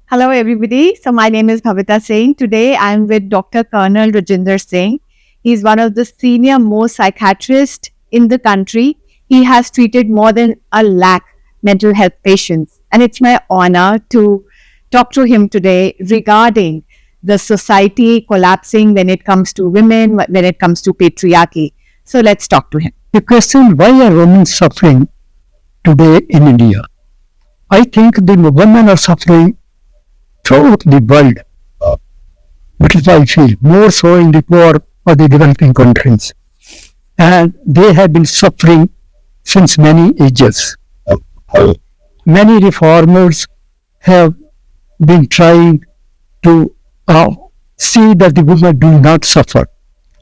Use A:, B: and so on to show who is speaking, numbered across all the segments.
A: Hello, everybody. So, my name is Bhavita Singh. Today, I'm with Dr. Colonel Rajinder Singh. He's one of the senior most psychiatrists in the country. He has treated more than a lakh mental health patients. And it's my honor to talk to him today regarding the society collapsing when it comes to women, when it comes to patriarchy. So, let's talk to him.
B: The question, why are women suffering today in India? I think the women are suffering throughout the world, but if I feel more so in the poor or the developing countries. And they have been suffering since many ages. Many reformers have been trying to see that the women do not suffer.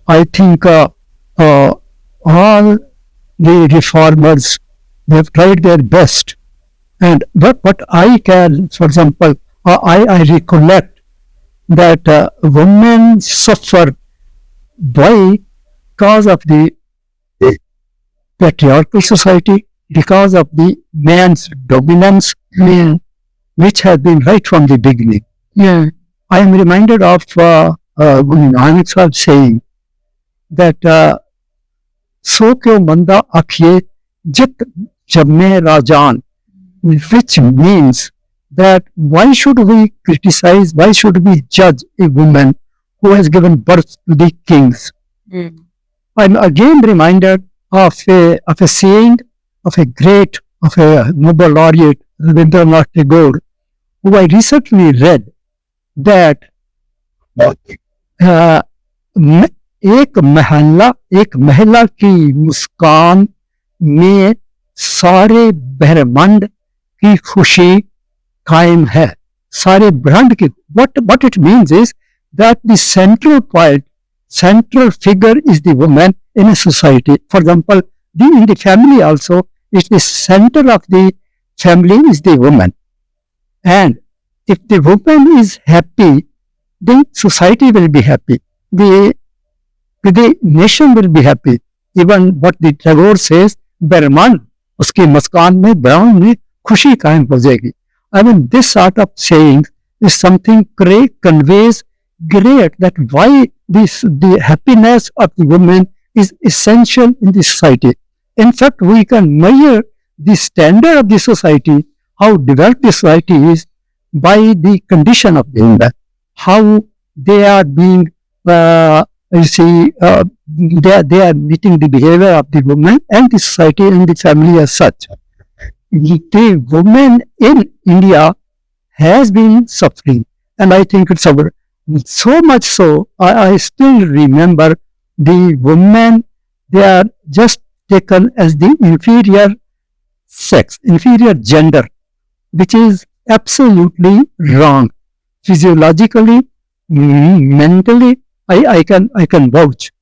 B: I think all the reformers, they have tried their best. And but I can, for example, I recollect that women suffer because of the patriarchal society, because of the man's dominance, which has been right from the beginning. I am reminded of Guru Nanak Sahib saying that so kyo manda akhiye jit jamme rajan, which means that why should we criticize, why should we judge a woman who has given birth to the kings? I'm again reminded of a saying of a Nobel laureate, Rajinder Singh, who I recently read that एक महिला की मुस्कान में सारे ब्रह्मांड की खुशी कायम है. सारे ब्रह्मांड की, what it means is that the central point, central figure is the woman in a society. For example, in the family also, it's the center of the family is the woman. And if the woman is happy, the society will be happy. The nation will be happy. Even what the Tagore says, ब्रह्मांड उसकी मुस्कान में ब्रह्मांड में खुशी कायम हो जाएगी. I mean, this sort of saying is something great, conveys great that why the happiness of the woman is essential in the society. In fact, we can measure the standard of the society, how developed the society is, by the condition of the women, how they are being, they are meeting the behavior of the woman and the society and the family as such. The woman in India has been suffering, and I think it's over. So much so, I still remember the women, they are just taken as the inferior sex, inferior gender, which is absolutely wrong. Physiologically, mentally, I can vouch.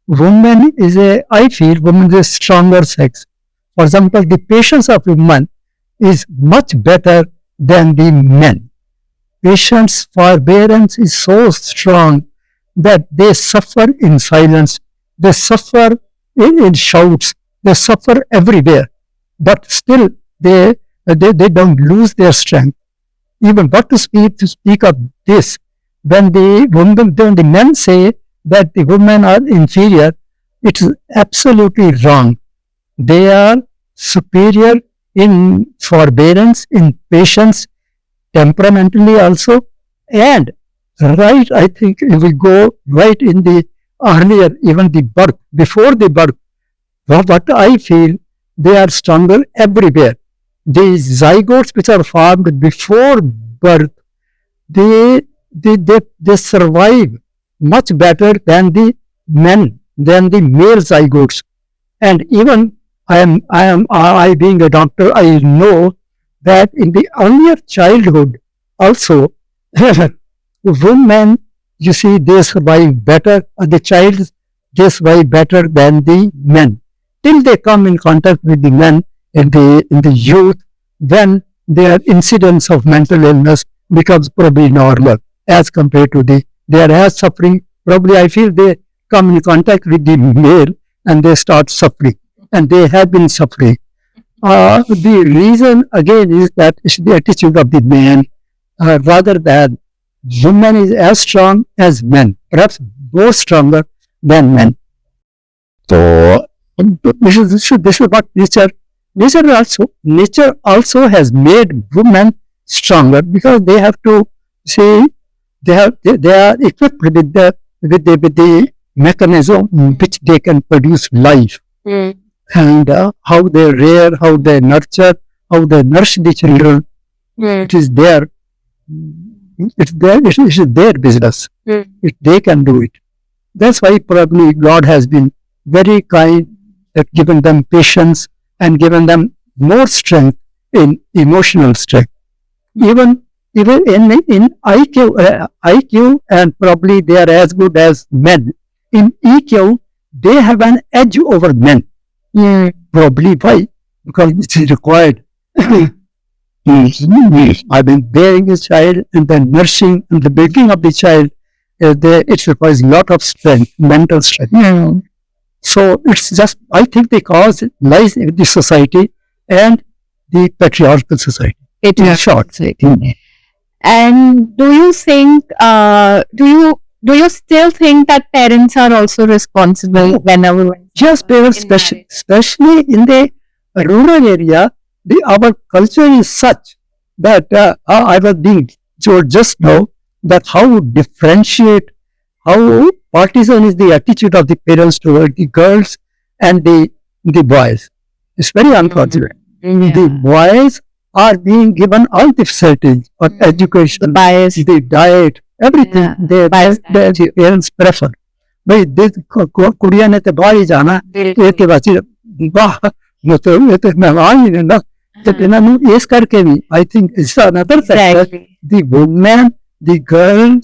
B: I feel woman is a stronger sex. For example, the patience of women is much better than the men. Patience, forbearance is so strong that they suffer in silence, they suffer in shouts, they suffer everywhere. But still, they don't lose their strength. Even what to speak of this, when the men say that the women are inferior, it is absolutely wrong. They are superior in forbearance, in patience, temperamentally also, and right, I think if we go right in the earlier, even the birth, before the birth, what I feel, they are stronger everywhere. The zygotes which are formed before birth, they survive much better than the men, than the male zygotes. And even I being a doctor, I know that in the earlier childhood also, women, you see, they survive better, the child, they survive better than the men. Till they come in contact with the men in the youth, then their incidence of mental illness becomes probably normal as compared to they are as suffering. Probably I feel they come in contact with the male and they start suffering, and they have been suffering. The reason again is that it's the attitude of the man, rather than women is as strong as men, perhaps more stronger than men. So this is what nature also has made women stronger because they have to see they are equipped with the mechanism which they can produce life. And how they rear, how they nurture, how they nourish the children. It is their it is their business. If they can do it. That's why probably God has been very kind, that given them patience and given them more strength in emotional strength. Even in IQ, and probably they are as good as men. In EQ, they have an edge over men. Probably why? Because it is required. I've been bearing a child and then nursing and the baking of the child. It requires a lot of strength, mental strength. So it's just, I think the cause lies in the society and the patriarchal society.
A: It
B: In
A: is
B: short.
A: And do you think, do you still think that parents are also responsible whenever?
B: Yes, parents,
A: In marriage.
B: especially in the rural area, our culture is such that I was being told just now that how differentiate, how partisan is the attitude of the parents toward the girls and the boys. It's very unfortunate. The boys are being given all the facilities for education,
A: Bias.
B: the diet, everything.
A: Yeah,
B: They the parents prefer. भाई कुड़िया ने तो बाहर ही जाना ये तो बच्चे वाह मतलब ये तो मेहमान ही ने ना तो इन्होंने इस करके भी I think it's another factor.
A: Exactly.
B: The woman, the girl,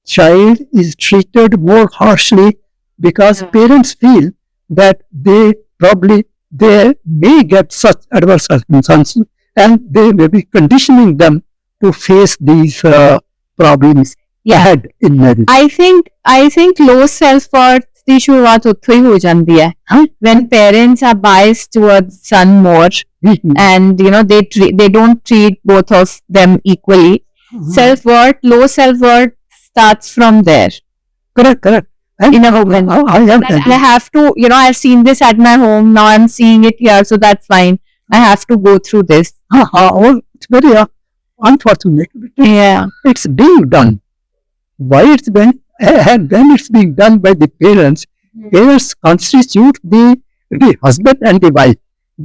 B: child is treated more harshly because parents feel that they may get such adverse circumstances and they may be conditioning them to face these problems ahead in marriage.
A: I think low self worth ਦੀ ਸ਼ੁਰੂਆਤ ਉੱਥੋਂ ਹੀ ਹੋ ਜਾਂਦੀ ਹੈ when parents are biased towards son more and they don't treat both of them equally. Low self worth starts from there.
B: Correct.
A: In a woman. I have to, I've seen this at my home, now I'm seeing it here, so that's fine. I have to go through this.
B: It's very unfortunate.
A: Yeah.
B: It's being done. Why it's been, and when it's being done by the parents constitute the husband and the wife.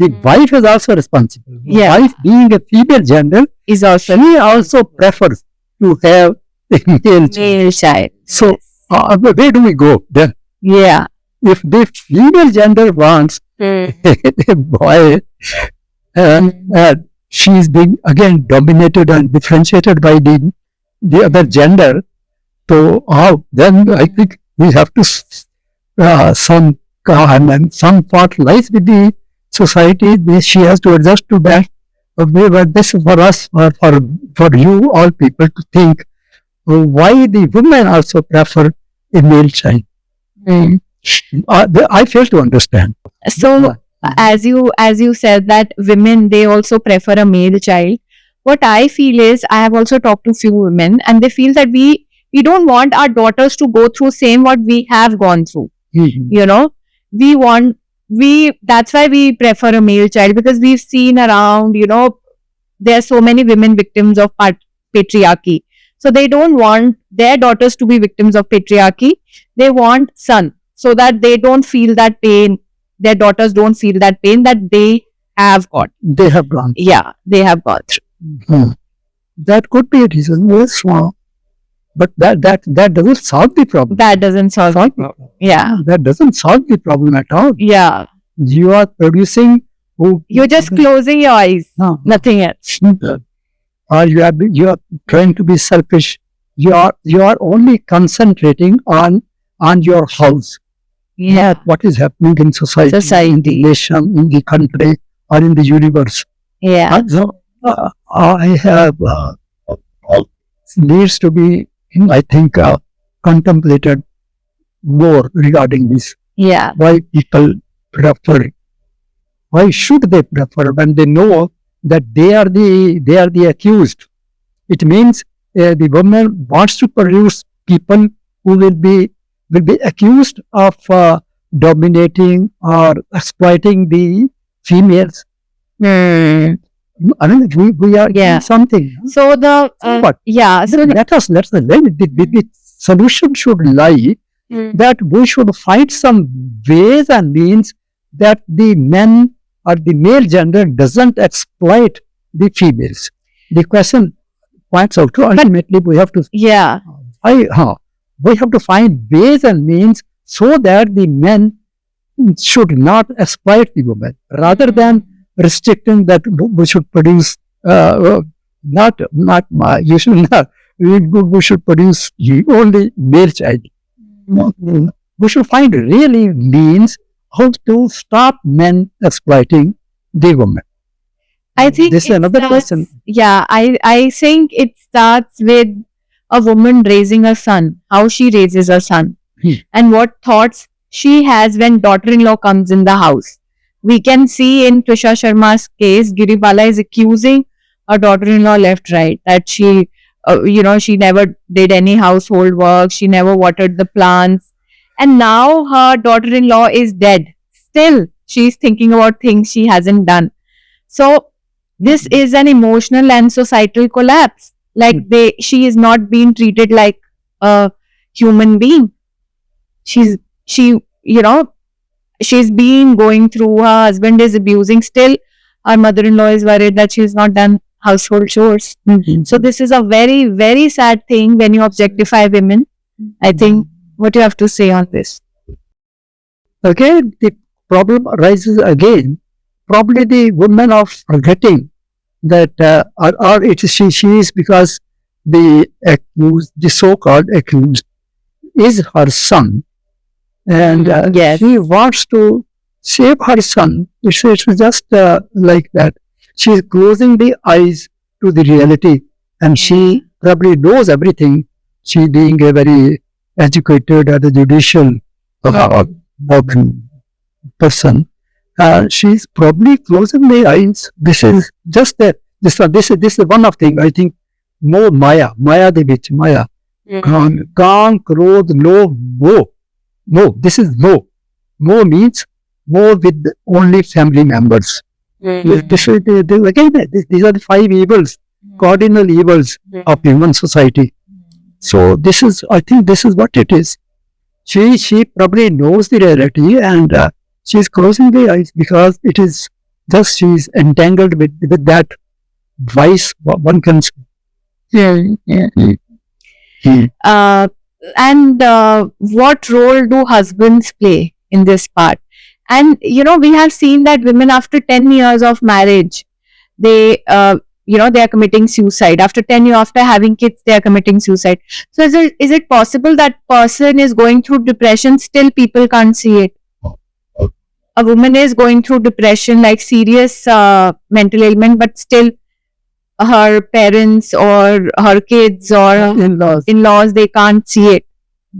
B: The wife is also responsible.
A: Yeah.
B: Wife being a female gender
A: Is also
B: she also prefers to have a male child.
A: male child.
B: So where do we go then?
A: Yeah.
B: If the female gender wants a boy and she is being again dominated and differentiated by the other gender, so then I think we have to some part lies with the society. She has to adjust to that. But this is for us, for you all people to think why the women also prefer a male child. I fail to understand.
A: So as you said that women, they also prefer a male child. What I feel is, I have also talked to few women and they feel that we don't want our daughters to go through same what we have gone through. That's why we prefer a male child, because we've seen around, there are so many women victims of patriarchy. So they don't want their daughters to be victims of patriarchy. They want son, so that they don't feel that pain. Their daughters don't feel that pain that they have got.
B: They have gone.
A: Yeah, they have gone through.
B: That could be a reason. Yes, but that doesn't solve the problem.
A: That doesn't solve the problem. Yeah.
B: That doesn't solve the problem at all.
A: Yeah.
B: You are producing.
A: You're just closing your eyes.
B: No.
A: Nothing else.
B: Or you are trying to be selfish. You are only concentrating on your house.
A: Yeah.
B: What is happening in society, in the nation, in the country, or in the universe.
A: Yeah.
B: So I have needs to be, I think, contemplated more regarding this.
A: Yeah.
B: Why people prefer? Why should they prefer when they know that they are the accused? It means the woman wants to produce people who will be accused of dominating or exploiting the females.
A: Hmm.
B: I mean, we are
A: Yeah.
B: doing something.
A: So the
B: But
A: yeah. So
B: let the solution should lie that we should find some ways and means that the men or the male gender doesn't exploit the females. The question points out to ultimately we have to
A: yeah.
B: we have to find ways and means so that the men should not exploit the woman rather than restricting that we should produce not you should not we should produce only male child. We should find really means how to stop men exploiting the woman.
A: I think
B: This is
A: it
B: another
A: starts,
B: question.
A: yeah, I think it starts with a woman raising a son, how she raises a son, and what thoughts she has when daughter-in-law comes in the house. We can see in Trisha Sharma's case, Giribala is accusing her daughter-in-law left, right, that she, she never did any household work, she never watered the plants, and now her daughter-in-law is dead. Still, she's thinking about things she hasn't done. So this is an emotional and societal collapse. Like she is not being treated like a human being. She, she's been going through. Her husband is abusing. Still, her mother-in-law is worried that she's not done household chores. So this is a very, very sad thing when you objectify women. I think what you have to say on this.
B: Again, the problem arises again. Probably the women are forgetting that, or it is she is because the accused, the so-called accused, is her son, and
A: Yes.
B: she wants to save her son. It's just like that. She is closing the eyes to the reality, and she probably knows everything. She being a very educated and a judicial person, she's probably closing the eyes. This is just that. This is one of things. I think more Maya the witch, Maya. Kaan, Krodh, Lobh, Moh. No, this is Moh. Moh means more with only family members. This is again, these are the 5 evils, cardinal evils of human society. So this is, I think, this is what it is. She probably knows the reality, and she's closing the eyes because it is just she's entangled with that vice. One can say.
A: And what role do husbands play in this part? And we have seen that women after 10 years of marriage, they they are committing suicide. After 10 years, after having kids, they are committing suicide. So is it possible that person is going through depression, still people can't see it? A woman is going through depression, like serious mental ailment, but still her parents or her kids or in-laws, they can't see it.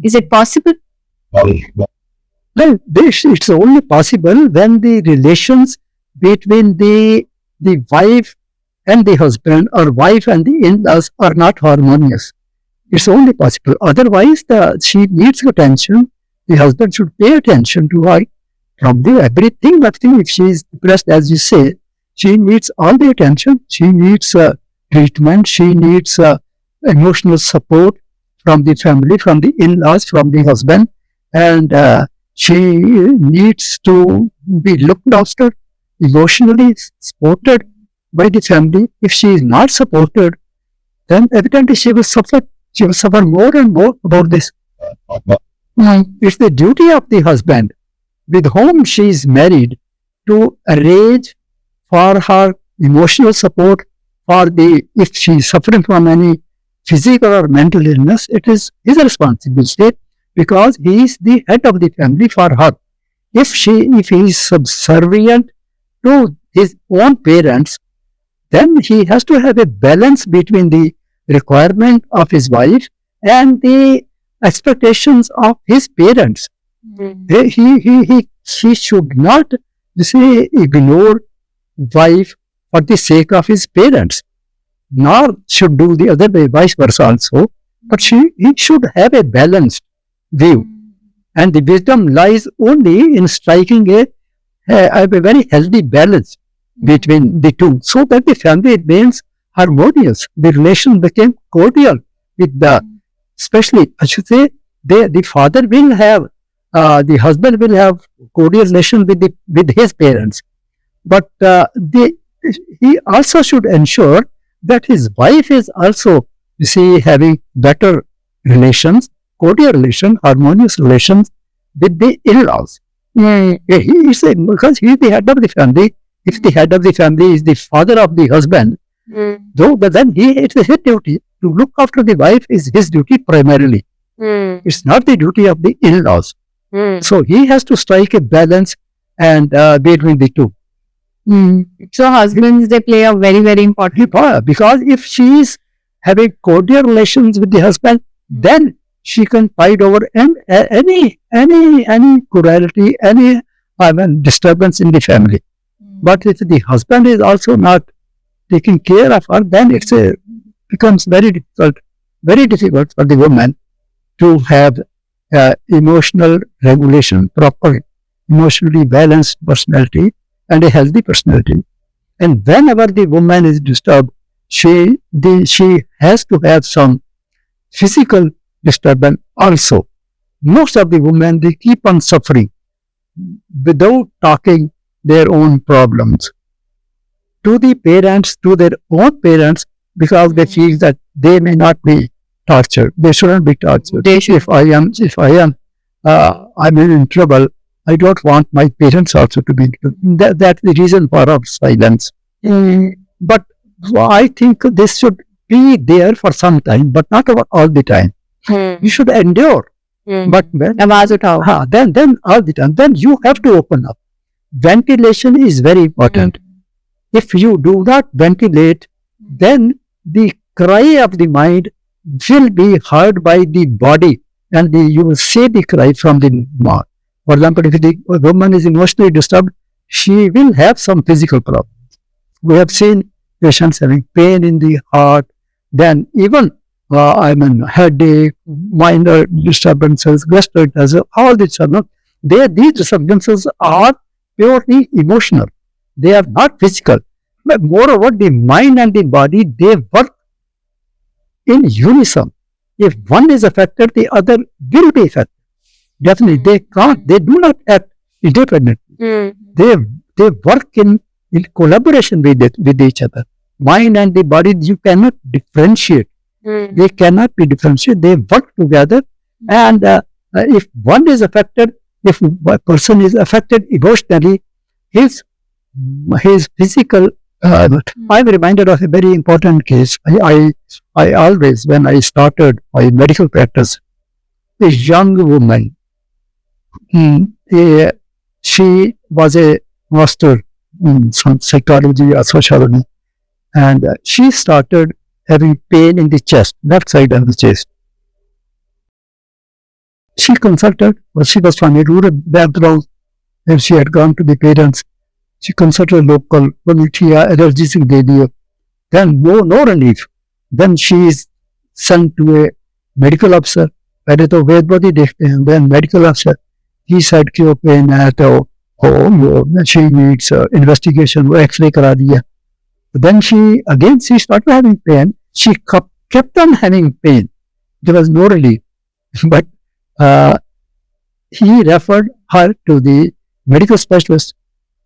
A: Is it possible?
B: Well, it's only possible when the relations between the wife and the husband or wife and the in-laws are not harmonious. It's only possible. Otherwise, she needs attention. The husband should pay attention to her. Probably everything, nothing. If she is depressed, as you say, she needs all the attention. She needs treatment. She needs emotional support from the family, from the in-laws, from the husband. And she needs to be looked after, emotionally supported by the family. If she is not supported, then evidently she will suffer. She will suffer more and more about this. It's the duty of the husband with whom she is married to arrange for her emotional support, for if she is suffering from any physical or mental illness, it is his responsibility because he is the head of the family for her. If he is subservient to his own parents, then he has to have a balance between the requirement of his wife and the expectations of his parents. He should not, ignore wife for the sake of his parents. nor should do the other way, vice versa also. But he should have a balanced view. And the wisdom lies only in striking a very healthy balance between the two, so that the family remains harmonious. The relation became cordial with especially, I should say, the father will have, the husband will have cordial relation with his parents, but he also should ensure that his wife is also, you see, having better relations, cordial relation, harmonious relations with the in-laws. He is because he is the head of the family. If the head of the family is the father of the husband, though, but then it's his duty to look after the wife is his duty primarily. It's not the duty of the in-laws. So he has to strike a balance and between the two.
A: So husbands, they play a very, very important
B: role. Because if she is having cordial relations with the husband, then she can fight over any cruelty, any disturbance in the family. But if the husband is also not taking care of her, then it becomes very difficult for the woman to have emotional regulation, proper emotionally balanced personality and a healthy personality. And whenever the woman is disturbed, she has to have some physical disturbance also. Most of the women, they keep on suffering without talking their own problems to the parents, to their own parents, because they feel that they may not be tortured. They shouldn't be tortured. If I'm in trouble, I don't want my parents also to be in trouble. That's the reason for our silence. But I think this should be there for some time, but not all the time. You should endure. But then all the time, then you have to open up. Ventilation is very important. If you do not ventilate, then the cry of the mind will be heard by the body, and you will see the cry from the mouth. For example, if the woman is emotionally disturbed, she will have some physical problems. We have seen patients having pain in the heart, then even headache, minor disturbances, gastroenteritis, all these are not. These disturbances are purely emotional. They are not physical. But moreover, the mind and the body, they work in unison. If one is affected, the other will be affected. Definitely, they do not act independently. They work in collaboration with each other. Mind and the body, you cannot differentiate. They cannot be differentiated. They work together. And if one is affected, if a person is affected emotionally, his physical. I'm reminded of a very important case. I always, when I started my medical practice, a young woman, she was a master in psychology or sociology, and she started having pain in the chest, left side of the chest. She consulted, but she was from a rural background, and she had gone to the parents. She consulted local community allergies in the area. Then no relief. Then she is sent to a medical officer. पहले तो वेद body देखते हैं, then medical officer. He said कि वो pen है तो she needs investigation. वो X-ray करा दिया. Then she started having pain. She kept on having pain. There was no relief. But he referred her to the medical specialist.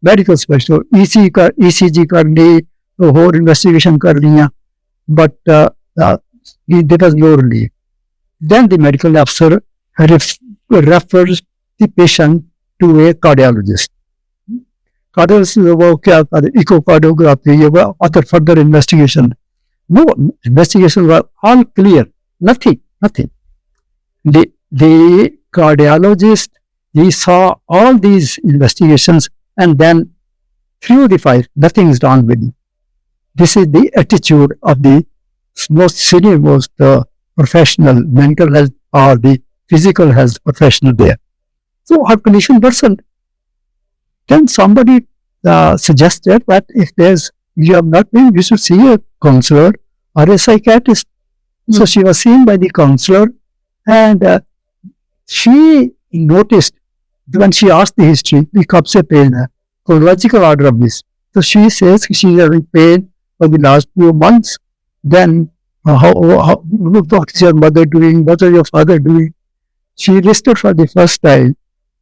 B: ECG कर ली, और investigation कर लिया, but there was no relief. Then the medical officer refers the patient to a cardiologist. Cardiologist वो क्या करे, echocardiography, other further investigation. No investigation were all clear. Nothing. The cardiologist, he saw all these investigations, and then through the fire, nothing is wrong with him. This is the attitude of the most senior, most professional mental health or the physical health professional there. So her condition worsened. Then somebody suggested that if you have not been, you should see a counselor or a psychiatrist. So she was seen by the counselor, and she noticed when she asked the history, the कब से pain है, chronological order of this. So she says she is having pain for the last few months. Then what is your mother doing? What are your father doing? She listed for the first time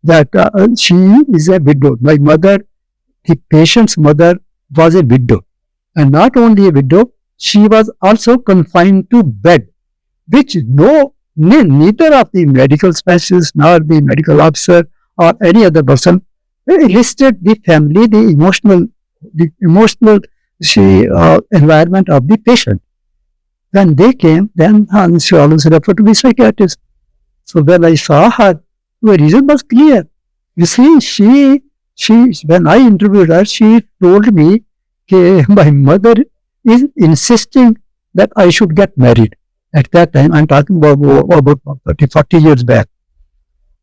B: that she is a widow. My mother, the patient's mother, was a widow. And not only a widow, she was also confined to bed, which neither of the medical specialists nor the medical officer or any other person listed the family, the emotional environment of the patient. When they came, then she always referred to the psychiatrist. So when I saw her, the reason was clear. You see, she when I interviewed her, she told me that my mother is insisting that I should get married. At that time, I'm talking about 30, 40 years back.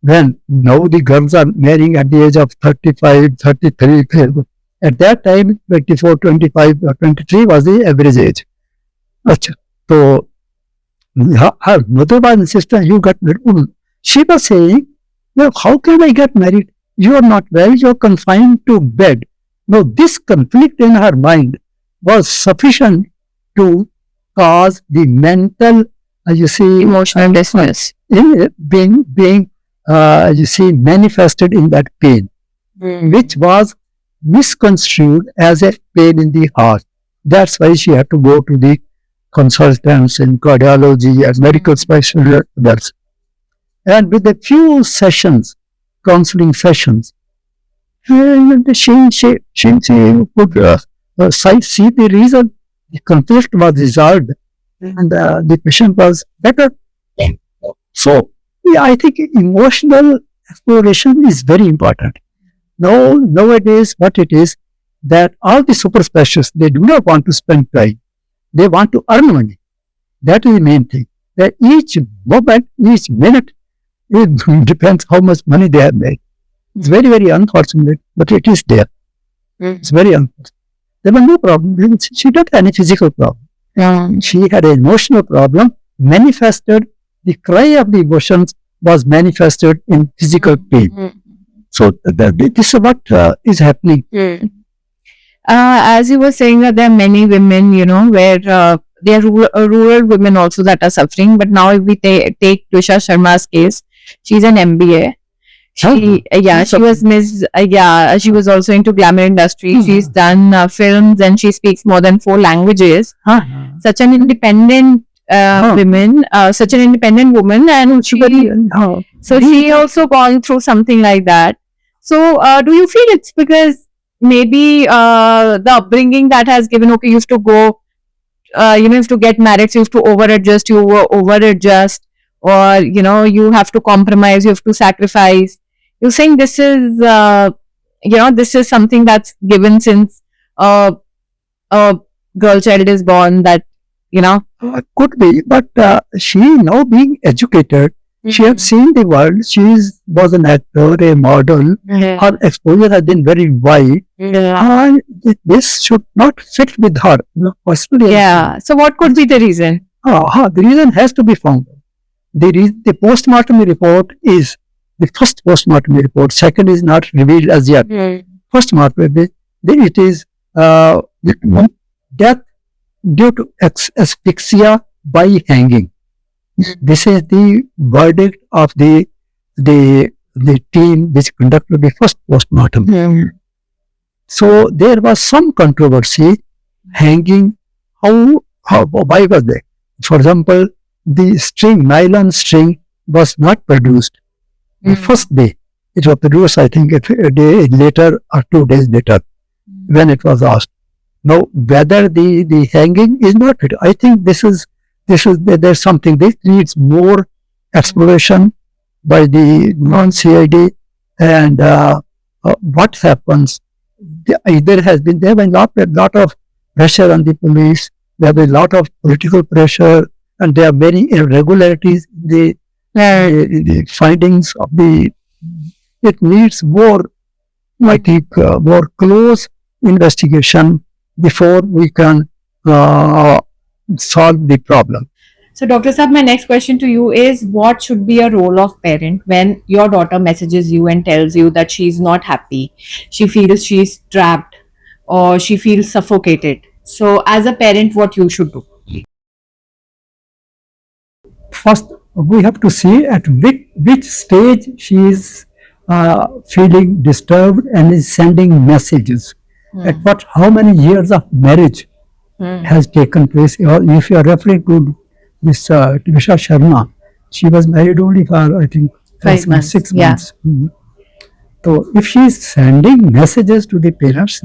B: When now the girls are marrying at the age of 35, 33. At that time, 24, 25, or 23 was the average age. Achha. So her mother was insisting you get married. She was saying, "No, how can I get married? You are not well, you are confined to bed." Now, this conflict in her mind was sufficient to cause the mental,
A: Emotional distress.
B: being manifested in that pain, which was misconstrued as a pain in the heart. That's why she had to go to the consultants in cardiology and medical specialists. And with a few sessions, counseling sessions, she could see the reason. The conflict was resolved, and the patient was better. So, yeah, I think emotional exploration is very important. Nowadays, what it is that all the super specialists, they do not want to spend time. They want to earn money. That is the main thing. That each moment, each minute, it depends how much money they have made. It's very, very unfortunate, but it is there. It's very unfortunate. There was no problem. She didn't have any physical problem. She had an emotional problem, manifested, the cry of the emotions was manifested in physical pain. So this is what is happening.
A: As you were saying that there are many women, where there are rural women also that are suffering. But now if we take Tusha Sharma's case, she's an MBA. She was Miss, she was also into glamour industry. She's done films and she speaks more than 4 languages. Such an independent woman, and she also gone through something like that. So do you feel it's because maybe the upbringing that has given, okay, you have to go, you have to get married, so you have to over-adjust, or, you have to compromise, you have to sacrifice. You're saying this is, this is something that's given since a girl child is born, that,
B: Could be, but she now being educated, she has seen the world. She was an actor, a model. Her exposure has been very wide. And this should not fit with her. Personally.
A: Yeah. So what could be the reason?
B: The reason has to be found. The postmortem report is the first postmortem report. Second is not revealed as yet. Postmortem, it is death due to asphyxia by hanging. This is the verdict of the team which conducted the first postmortem. So there was some controversy. Hanging, why was there? For example, the nylon string was not produced the first day. It was produced, I think, a day later or 2 days later, when it was asked. Now, whether the hanging is not fit, I think there's something. This needs more exploration by the non-CID, and what happens. There has been a lot of pressure on the police. There have been a lot of political pressure, and there are many irregularities in the findings of the. It needs more, I think, more close investigation before we can solve the problem.
A: So, Dr. Saab, my next question to you is what should be a role of parent when your daughter messages you and tells you that she's not happy, she feels she's trapped, or she feels suffocated? So, as a parent, what you should do?
B: First, we have to see at which stage she is feeling disturbed and is sending messages. At what, how many years of marriage has taken place? If you are referring to this Trisha Sharma, she was married only for, I think,
A: 5 months.
B: 6 months. So if she is sending messages to the parents,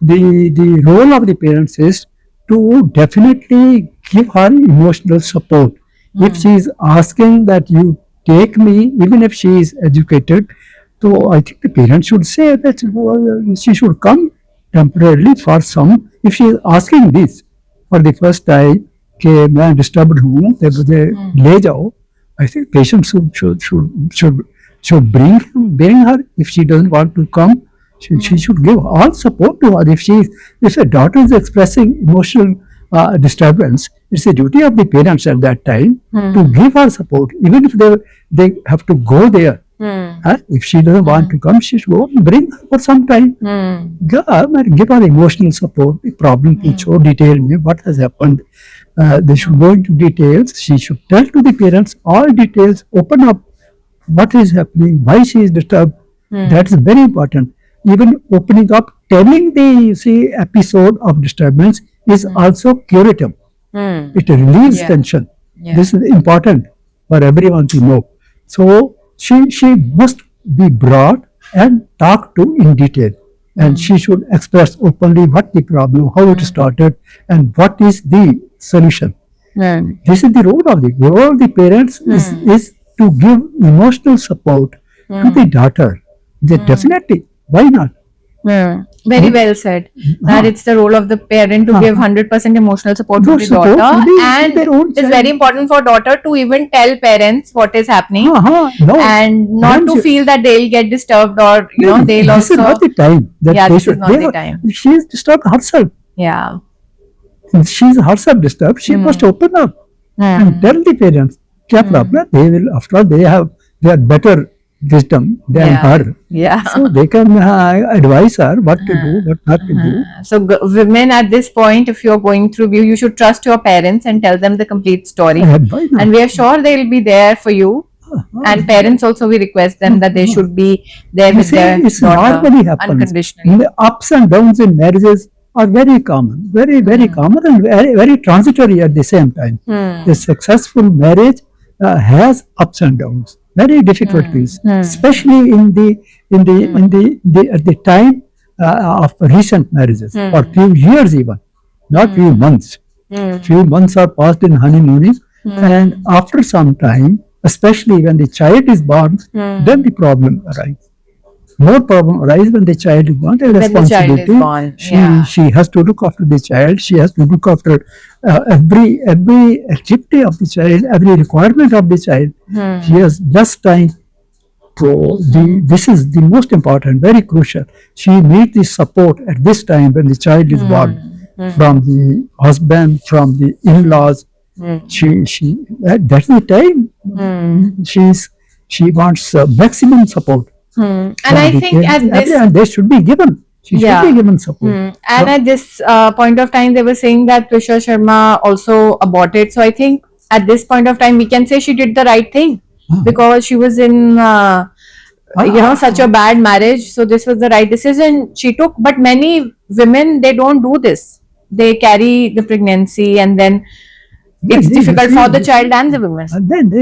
B: the role of the parents is to definitely give her emotional support. If she is asking that you take me, even if she is educated, so I think the parents should say that she should come temporarily for some. If she is asking this for the first time, कि मैं disturbed हूँ, मुझे ले जाओ, I think patients should bring her. If she doesn't want to come, she should give all support to her. If a daughter is expressing emotional disturbance, it's the duty of the parents at that time to give her support, even if they have to go there. If she doesn't want to come, she should go and bring her for some time. Give her emotional support. The problem, show detail me what has happened. They should go into details. She should tell to the parents all details. Open up what is happening, why she is disturbed. That's very important. Even opening up, telling the episode of disturbance is also curative. It relieves tension. This is important for everyone to know. So she must be brought and talked to in detail. And she should express openly what the problem, how it started, and what is the solution. This is the role of the parents is to give emotional support to the daughter. Definitely, why not?
A: Very well said. That it's the role of the parent to give 100% emotional support to the daughter, and it's very important for daughter to even tell parents what is happening, and not to feel that they'll get disturbed, or they'll also.
B: This is not the time.
A: This is not the time.
B: She is disturbed herself.
A: Yeah.
B: She is herself disturbed. She must open up and tell the parents. What problem? They will. After all, they are better wisdom than her. So they can advise her what to do, what not to do.
A: So women at this point, if you're going through, you should trust your parents and tell them the complete story. And we are sure they will be there for you. And parents also, we request them that they should be there with their daughter unconditionally.
B: The ups and downs in marriages are very common, very common, and very transitory at the same time. A successful marriage has ups and downs, very difficulties, especially at the time of recent marriages, or few years even, not few months. Few months are passed in honeymooning, and after some time, especially when the child is born, then the problem arises. More problem arises when the child is born.
A: When the child is born,
B: she has to look after the child. She has to look after every activity of the child, every requirement of the child. She has less time. So this is the most important, very crucial. She needs the support at this time when the child is born, from the husband, from the in-laws. That's the time. She wants maximum support.
A: And I think at this,
B: and they should be given. She should be given support.
A: And at this point of time, they were saying that Trisha Sharma also aborted. So I think at this point of time, we can say she did the right thing, because she was in such a bad marriage. So this was the right decision she took. But many women, they don't do this. They carry the pregnancy, and then it's difficult for the child and the woman.
B: And then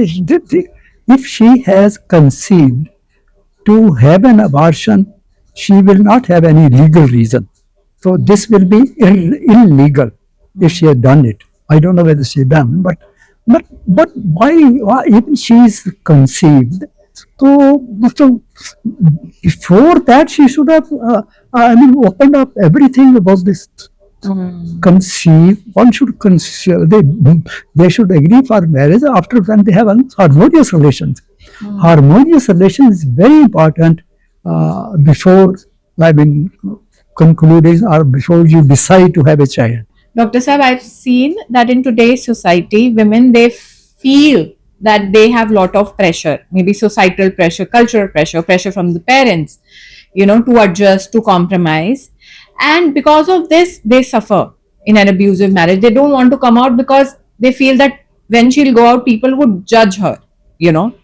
B: if she has conceived to have an abortion, she will not have any legal reason. So this will be illegal if she had done it. I don't know whether she done, but why even she is conceived? So before that she should have opened up everything about this. Conceive, one should conceive. They should agree for marriage after when they have harmonious relations. Harmonious relations is very important before concluding or before you decide to have a child.
A: Dr. Saab, I've seen that in today's society, women, they feel that they have lot of pressure, maybe societal pressure, cultural pressure, pressure from the parents, to adjust, to compromise. And because of this, they suffer in an abusive marriage. They don't want to come out because they feel that when she'll go out, people would judge her, you know.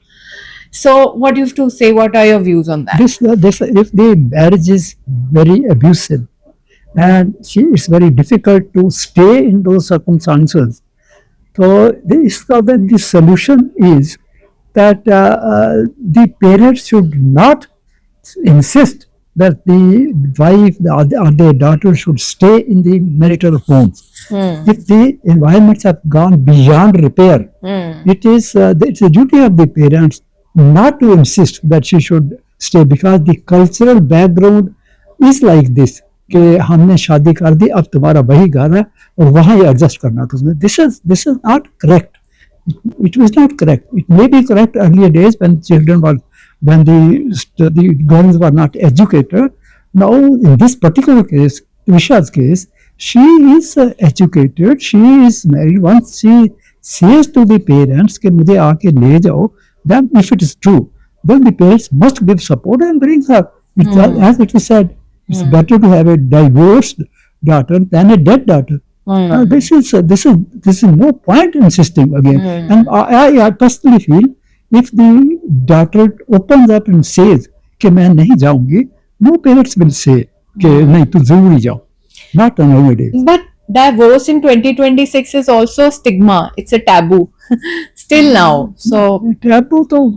A: So, what do you have to say? What are your views on that?
B: This if the marriage is very abusive and it's very difficult to stay in those circumstances. So the solution is that the parents should not insist that the wife or their daughter should stay in the marital homes. If the environments have gone beyond repair, it's a duty of the parents not to insist that she should stay, because the cultural background is like this कि हमने शादी कर दी, अब तुम्हारा वही घर है और वहाँ ही एडजस्ट करना तुमने. This is not correct. It was not correct. It may be correct earlier days when children were, when the girls were not educated. Now, in this particular case, Visha's case, she is educated, she is married. Once she says to the parents कि मुझे आके ले जाओ, then if it is true, then the parents must give support and bring her. As it is said, it's better to have a divorced daughter than a dead daughter. This is no point insisting again. And I personally feel if the daughter opens up and says कि मैं नहीं जाऊंगी, no parents will say कि नहीं तू जरूरी जाओ. Not nowadays.
A: But divorce in 2026 is also stigma. It's a taboo still now. So
B: taboo तो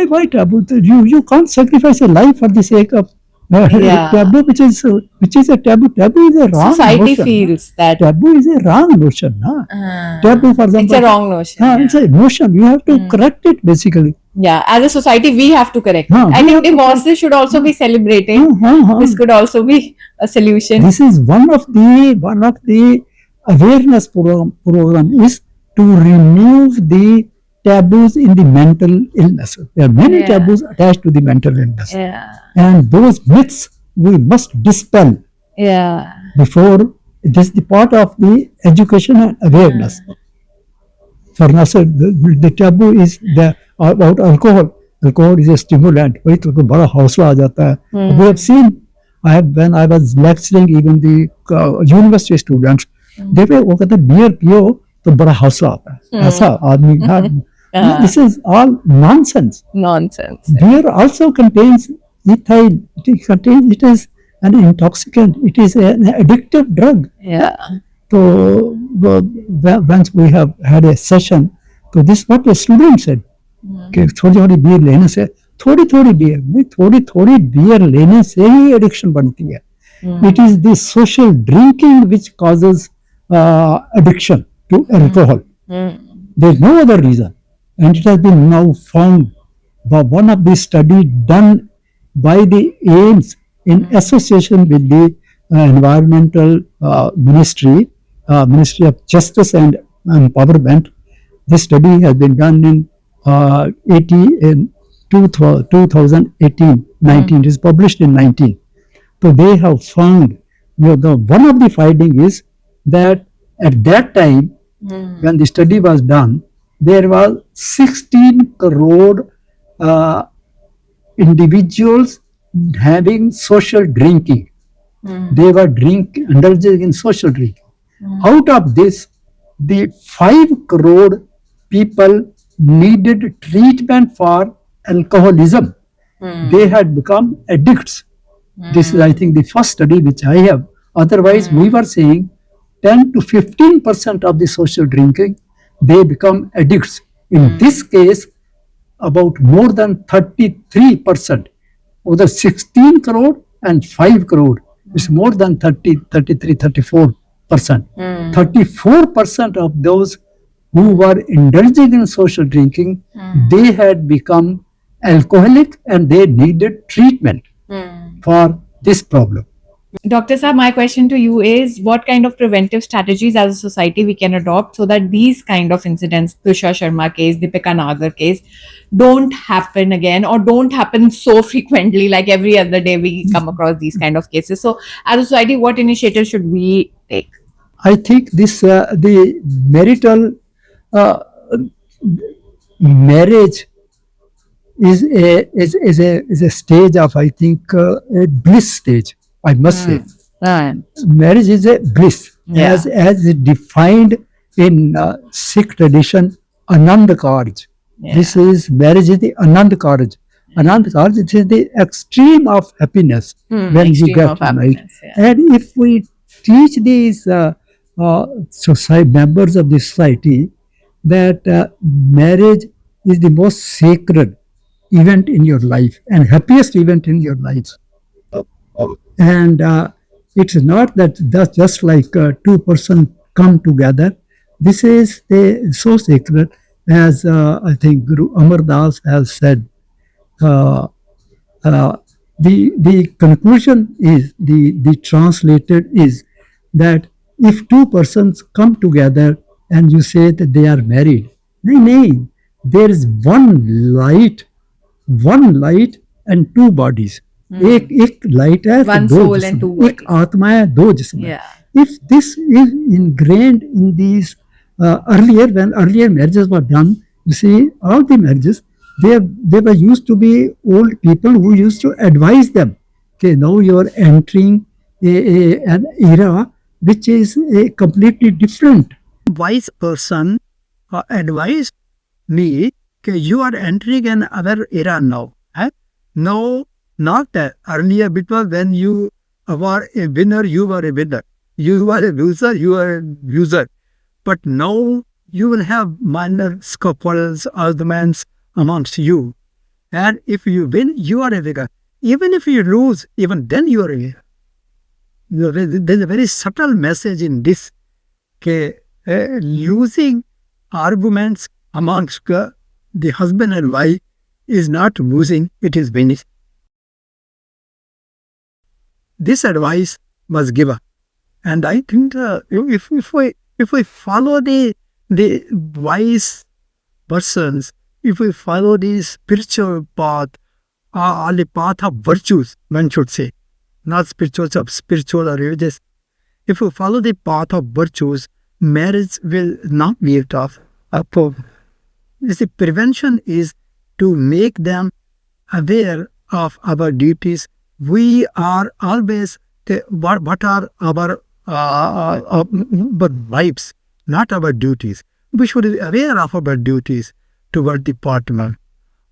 B: why taboo? You can't sacrifice a life for the sake of taboo, which is a taboo. Taboo is a wrong
A: society
B: notion.
A: feels that
B: Taboo is a wrong notion. Taboo, for example,
A: it's a wrong notion.
B: It's a notion. You have to correct it basically.
A: Yeah, as a society, we have to correct it. I
B: we
A: think
B: have to
A: divorces should also be celebrated. This could also be a solution.
B: This is one of the awareness program is to remove the taboos in the mental illness. There are many taboos attached to the mental illness. And those myths we must dispel before. This is the part of the education and awareness. For us, the taboo is about alcohol. Alcohol is a stimulant. वही तो बड़ा हौसला आ जाता है. We have seen. When I was lecturing even the university students, they were वो कहते beer पियो तो बड़ा हौसला आता है. ऐसा आदमी. This is all nonsense.
A: Nonsense.
B: Beer also contains ethyl. It is an intoxicant. It is an addictive drug. So once we have had a session, so this is what the student said. कि थोड़ी beer लेने से थोड़ी beer लेने से ही addiction बनती है. It is the social drinking which causes addiction to alcohol. There is no other reason, and it has been now found by one of the study done by the AIMS in association with the environmental ministry of justice and empowerment. This study has been done in 2018, 19. It is published in 19. So they have found, one of the finding is that at that time, when the study was done, there was 16 crore individuals having social drinking. They were indulging in social drinking. Out of this, the 5 crore people needed treatment for alcoholism. They had become addicts. This is, I think, the first study which I have. Otherwise, we were saying 10 to 15% of the social drinking, they become addicts. In this case, about more than 33%, over 16 crore and 5 crore, is more than 33, 34%. 34% of those who were indulging in social drinking, they had become alcoholic and they needed treatment for this problem.
A: Dr. Saab, my question to you is what kind of preventive strategies as a society we can adopt so that these kind of incidents, Tushar Sharma case, Deepika Nagar case, don't happen again or don't happen so frequently, like every other day we come across these kind of cases. So as a society, what initiatives should we take?
B: I think this the marital uh, marriage is a stage of, I think, a bliss stage. I must say,
A: Right.
B: marriage is a bliss,
A: Yeah.
B: as defined in Sikh tradition, Anand Karj.
A: Yeah.
B: This is marriage is the Anand Karj. Anand Karj, it is the extreme of happiness when you
A: Extreme
B: get
A: of
B: married.
A: happiness. Yeah.
B: And if we teach these society members of the society that marriage is the most sacred event in your life and happiest event in your life, and it's not that that's just like two person come together. This is so sacred, as I think Guru Amar Das has said. Uh, uh, the conclusion is the translated is that if two persons come together and you say that they are married, no, there is one light and two bodies. एक light है तो
A: One
B: दो
A: soul and
B: जिस्म
A: two
B: है, एक
A: bodies.
B: आत्मा है, दो जिस्म है.
A: Yeah.
B: If this is ingrained in these when earlier marriages were done, you see all the marriages, they were used to be old people who used to advise them. Okay, now you are entering an era which is a completely different. Wise person advised me that you are entering another era now. No, not that earlier, because when you were a winner, you were a winner. You were a loser, you are a loser. But now you will have minor scuffles, arguments amongst you. And if you win, you are a winner. Even if you lose, even then you are a winner. There's a very subtle message in this. Okay, losing arguments amongst the husband and wife is not losing, it is winning. This advice was given. And I think if we follow the wise persons, if we follow the spiritual path, or the path of virtues, one should say, not spiritual or religious. If we follow the path of virtues, marriage will not be a tough. The prevention is to make them aware of our duties. We are always what are our rights, not our duties. We should be aware of our duties toward the partner.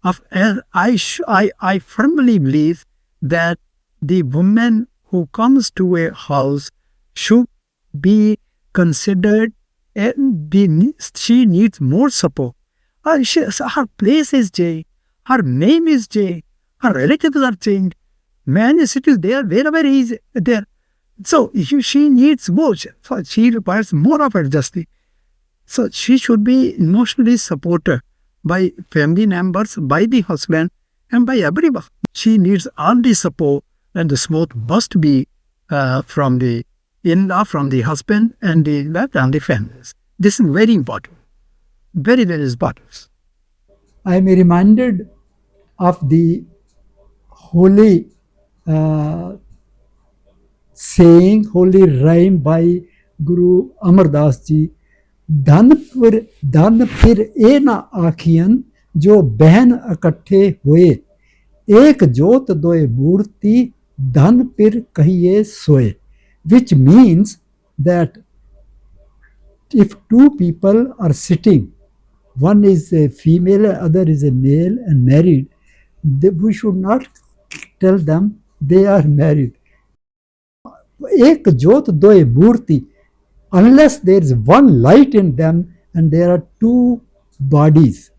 B: I firmly believe that the woman who comes to a house should be considered. She needs more support. Her place is changed. Her name is changed. Her relatives are changed. Man is still there wherever he is there. So she needs more. She requires more of adjustment. So she should be emotionally supported by family members, by the husband, and by everyone. She needs all the support, and the support must be from the in-law, from the husband, and the families. This is very important. Very, very important. I am reminded of the holy saying, holy rhyme by Guru Amar Das ji. धन फिर ए ना आखियन जो बहन इकट्ठे हुए, एक जोत दोए मूर्ति धन फिर कहिए सोए. Which means that if two people are sitting, one is a female, other is a male and married, we should not tell them they are married. Ek jot doye murti, unless there is one light in them and there are two bodies,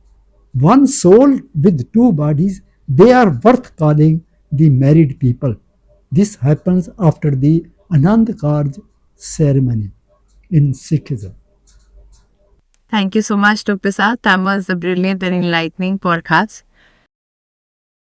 B: one soul with two bodies, they are worth calling the married people. This happens after the Anand Karj ceremony in Sikhism.
A: Thank you so much, Dr. Prasad. That was a brilliant and enlightening podcast.